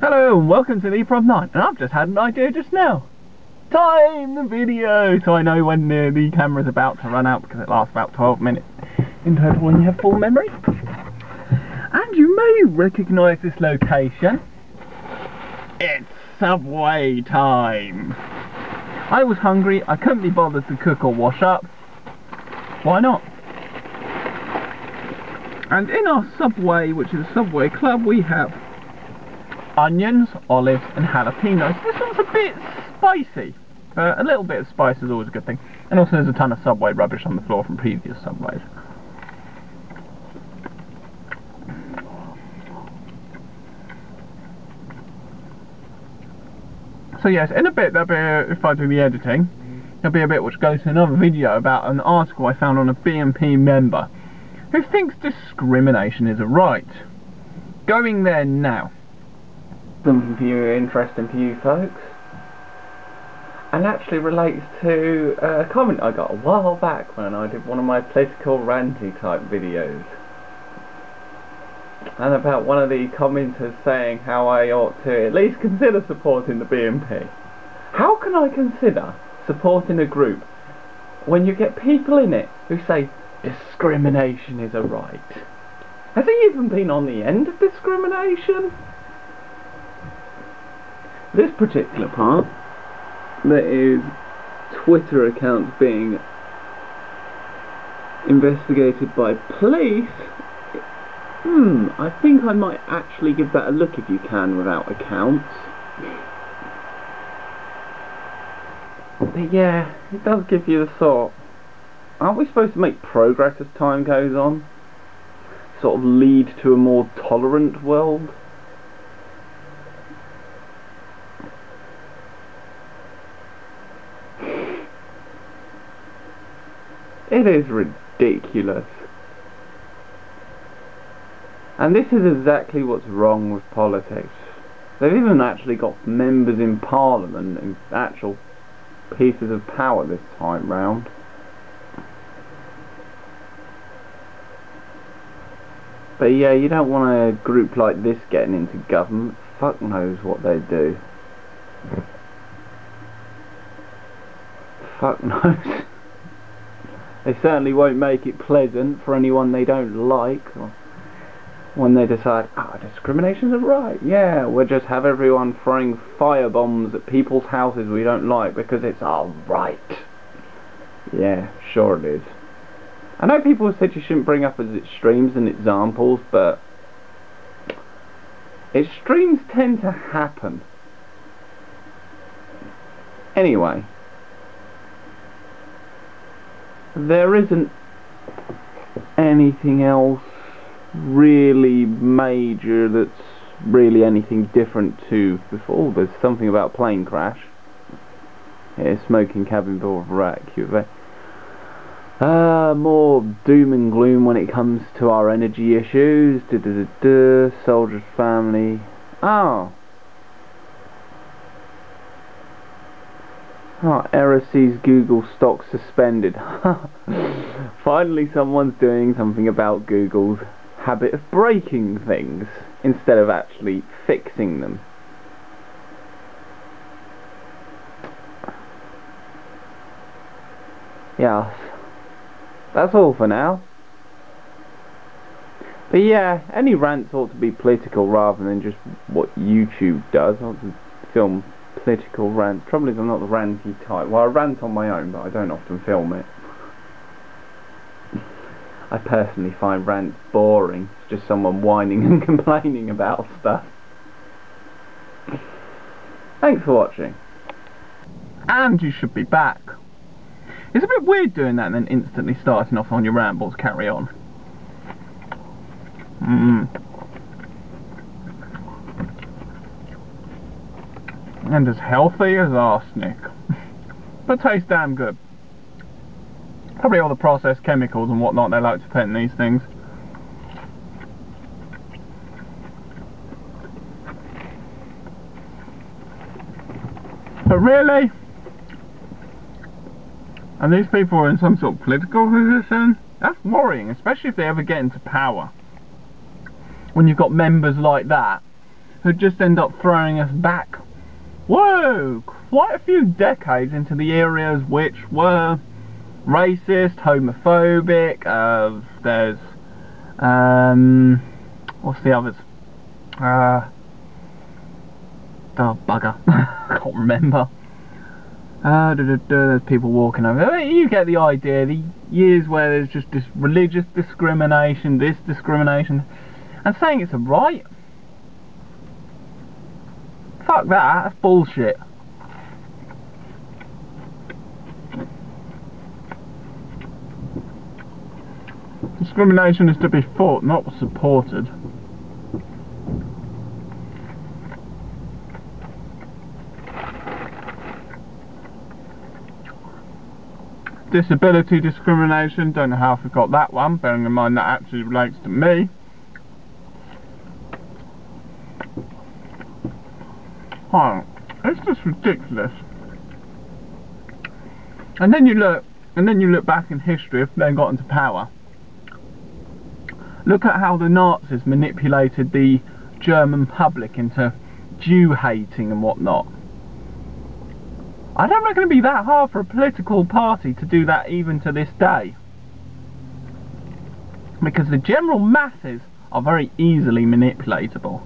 Hello and welcome to the Improv 9, and I've just had an idea just now. Time the video! So I know when the camera's about to run out because it lasts about 12 minutes in total when you have full memory. And you may recognise this location. It's Subway time! I was hungry, I couldn't be bothered to cook or wash up. Why not? And in our Subway, which is a Subway club, we have onions, olives and jalapenos. This one's a bit spicy. A little bit of spice is always a good thing. And also there's a ton of Subway rubbish on the floor from previous Subways. So yes, in a bit, if I do the editing, there'll be a bit which goes to another video about an article I found on a BNP member who thinks discrimination is a right. Going there now. Something for you, interesting for you folks, and actually relates to a comment I got a while back when I did one of my political ranty type videos, and about one of the commenters saying how I ought to at least consider supporting the BNP. How can I consider supporting a group when you get people in it who say discrimination is a right? Has he even been on the end of discrimination? This particular part, that is Twitter accounts being investigated by police, I think I might actually give that a look if you can without accounts. But yeah, it does give you the thought, aren't we supposed to make progress as time goes on? Sort of lead to a more tolerant world? It is ridiculous. And this is exactly what's wrong with politics. They've even actually got members in Parliament and actual pieces of power this time round. But yeah, you don't want a group like this getting into government. Fuck knows what they do. Fuck knows. They certainly won't make it pleasant for anyone they don't like, or when they decide, discrimination's a right, yeah, we'll just have everyone throwing firebombs at people's houses we don't like because it's our right. Yeah, sure it is. I know people have said you shouldn't bring up as extremes and examples, but extremes tend to happen. Anyway. There isn't anything else really major that's really anything different to before. There's something about plane crash. Yeah, smoking cabin door wreck. More doom and gloom when it comes to our energy issues. Soldier's family. Error sees Google stock suspended. Finally someone's doing something about Google's habit of breaking things instead of actually fixing them. Yes. That's all for now. But yeah, any rants ought to be political rather than just what YouTube does. I ought to film political rants. Trouble is I'm not the ranty type. Well, I rant on my own, but I don't often film it. I personally find rants boring. It's just someone whining and complaining about stuff. Thanks for watching. And you should be back. It's a bit weird doing that and then instantly starting off on your rambles. Carry on. And as healthy as arsenic. But tastes damn good. Probably all the processed chemicals and whatnot they like to put in these things. But really? And these people are in some sort of political position? That's worrying, especially if they ever get into power. When you've got members like that who just end up throwing us back, whoa, quite a few decades into the areas which were racist, homophobic. There's what's the others? Oh bugger, I can't remember. There's people walking over. You get the idea. The years where there's just this religious discrimination, this discrimination, and saying it's a right. Fuck that. That's bullshit. Discrimination is to be fought, not supported. Disability discrimination, don't know how I forgot that one, bearing in mind that actually relates to me. Oh, it's just ridiculous. And then you look back in history if they got into power. Look at how the Nazis manipulated the German public into Jew hating and whatnot. I don't reckon it'd be that hard for a political party to do that even to this day. Because the general masses are very easily manipulatable.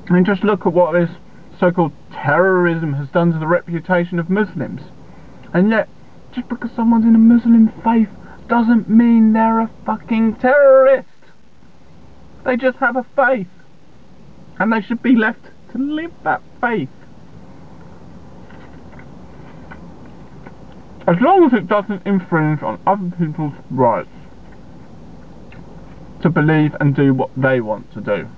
I mean, just look at what this so-called terrorism has done to the reputation of Muslims. And yet, just because someone's in a Muslim faith doesn't mean they're a fucking terrorist. They just have a faith, and they should be left to live that faith. As long as it doesn't infringe on other people's rights to believe and do what they want to do.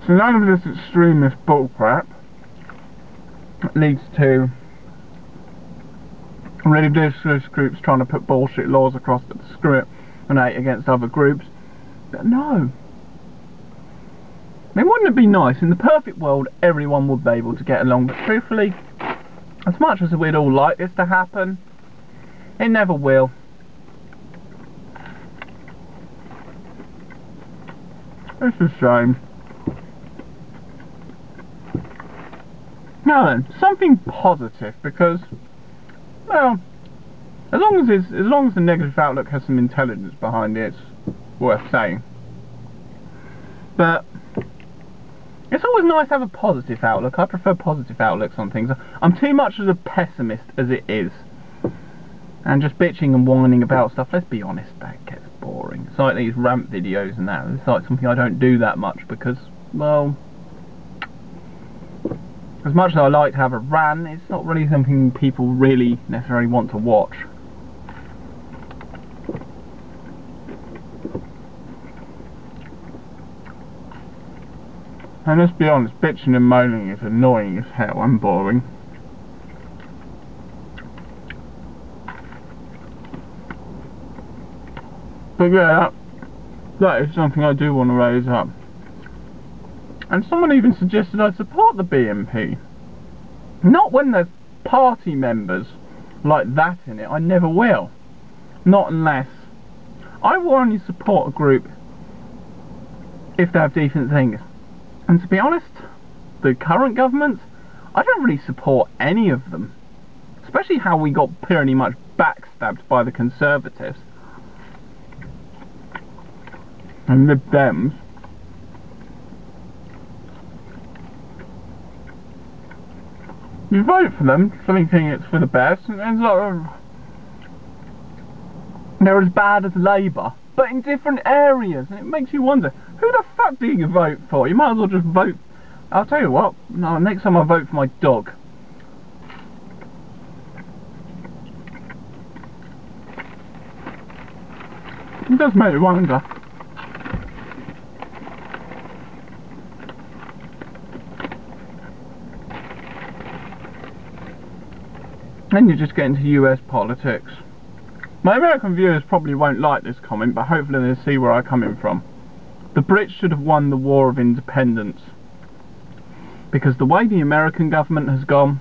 So none of this extremist bullcrap leads to religious groups trying to put bullshit laws across that discriminate against other groups. But no. I mean, wouldn't it be nice, in the perfect world, everyone would be able to get along, but truthfully, as much as we'd all like this to happen, it never will. It's a shame. Now then, something positive, because, well, as long as the negative outlook has some intelligence behind it, it's worth saying. But it's always nice to have a positive outlook. I prefer positive outlooks on things. I'm too much of a pessimist as it is, and just bitching and whining about stuff, let's be honest, that gets boring. It's like these rant videos and that. It's like something I don't do that much because, well, as much as I like to have a rant, it's not really something people really necessarily want to watch. And let's be honest, bitching and moaning is annoying as hell and boring. But yeah, that is something I do want to raise up. And someone even suggested I support the BNP. Not when there's party members like that in it, I never will. Not unless. I will only support a group if they have decent things. And to be honest, the current government, I don't really support any of them. Especially how we got pretty much backstabbed by the Conservatives and Lib Dems. You vote for them, thinking it's for the best, and ends up they're as bad as Labour, but in different areas, and it makes you wonder, who the fuck do you vote for? You might as well just vote. I'll tell you what, no, next time I vote for my dog. It does make me wonder. Then you just get into US politics. My American viewers probably won't like this comment, but hopefully they'll see where I'm coming from. The Brits should have won the War of Independence. Because the way the American government has gone,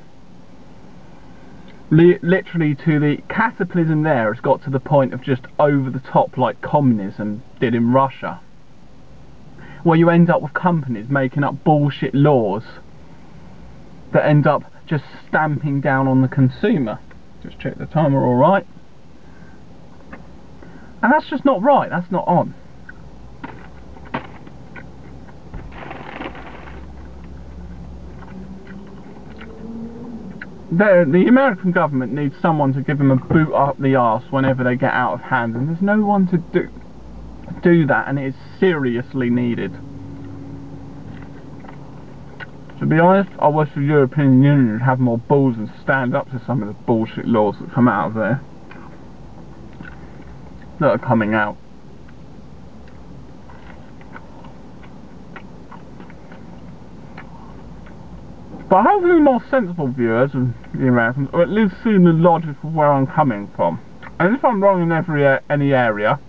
literally to the cataclysm there has got to the point of just over the top, like communism did in Russia, where you end up with companies making up bullshit laws that end up just stamping down on the consumer. Just check the timer, alright. And that's just not right, that's not on. The American government needs someone to give them a boot up the arse whenever they get out of hand, and there's no one to do that, and it is seriously needed. To be honest, I wish the European Union would have more balls and stand up to some of the bullshit laws that come out of there, that are coming out. But hopefully more sensible viewers of the Americans, or at least see the logic of where I'm coming from. And if I'm wrong in any area,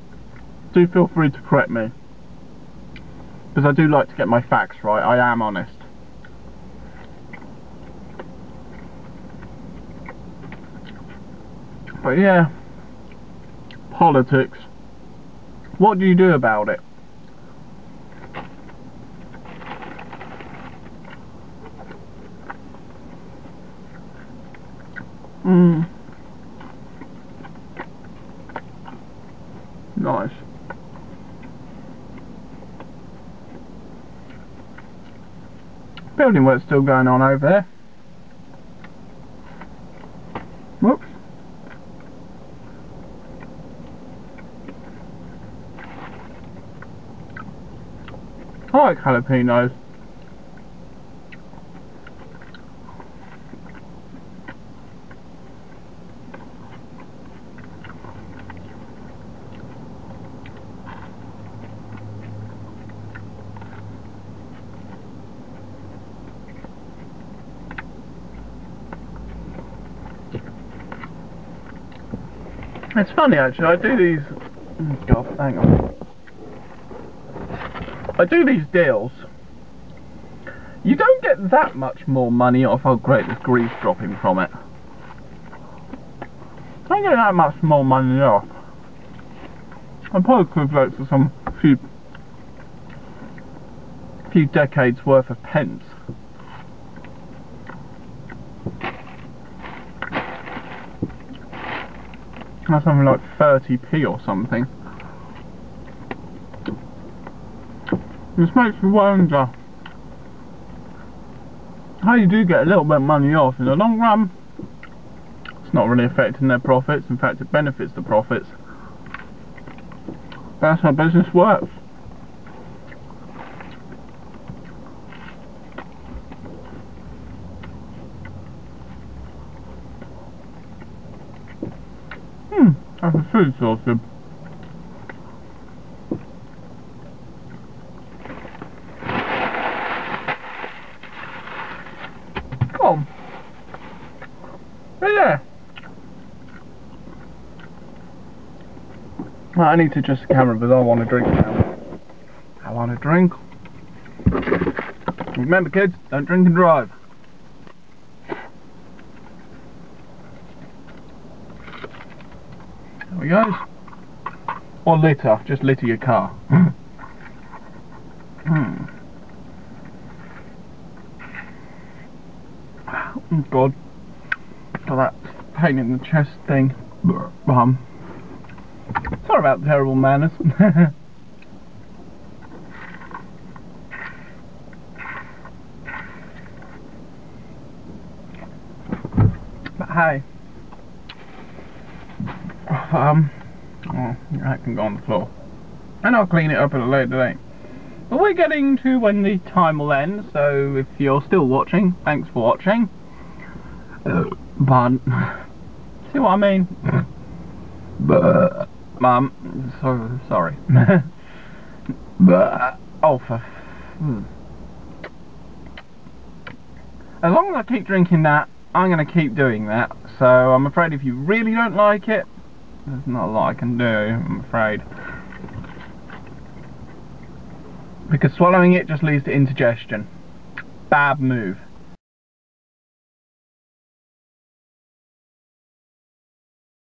do feel free to correct me. Because I do like to get my facts right, I am honest. But yeah, politics. What do you do about it? Nice. Building work's still going on over there. Whoops. I like jalapenos. It's funny actually, I do these... Oh God, hang on. I do these deals. You don't get that much more money off. Oh great, there's grease dropping from it. Don't get that much more money off. I probably could vote for some few decades worth of pence. That's something like 30p or something. This makes me wonder how you do get a little bit of money off. In the long run, it's not really affecting their profits. In fact, it benefits the profits. That's how business works. That's a food source. Come on. Right there. Well, I need to adjust the camera because I want to drink now. I want to drink. Remember kids, don't drink and drive. There we go. Or litter, just litter your car. Oh God, for that pain in the chest thing. Sorry about the terrible manners. But hey. Oh, that can go on the floor. And I'll clean it up at a later date. But we're getting to when the time will end, so if you're still watching, thanks for watching. But see what I mean? But so sorry. But oh, as long as I keep drinking that, I'm going to keep doing that. So I'm afraid if you really don't like it, there's not a lot I can do, I'm afraid. Because swallowing it just leads to indigestion. bad move.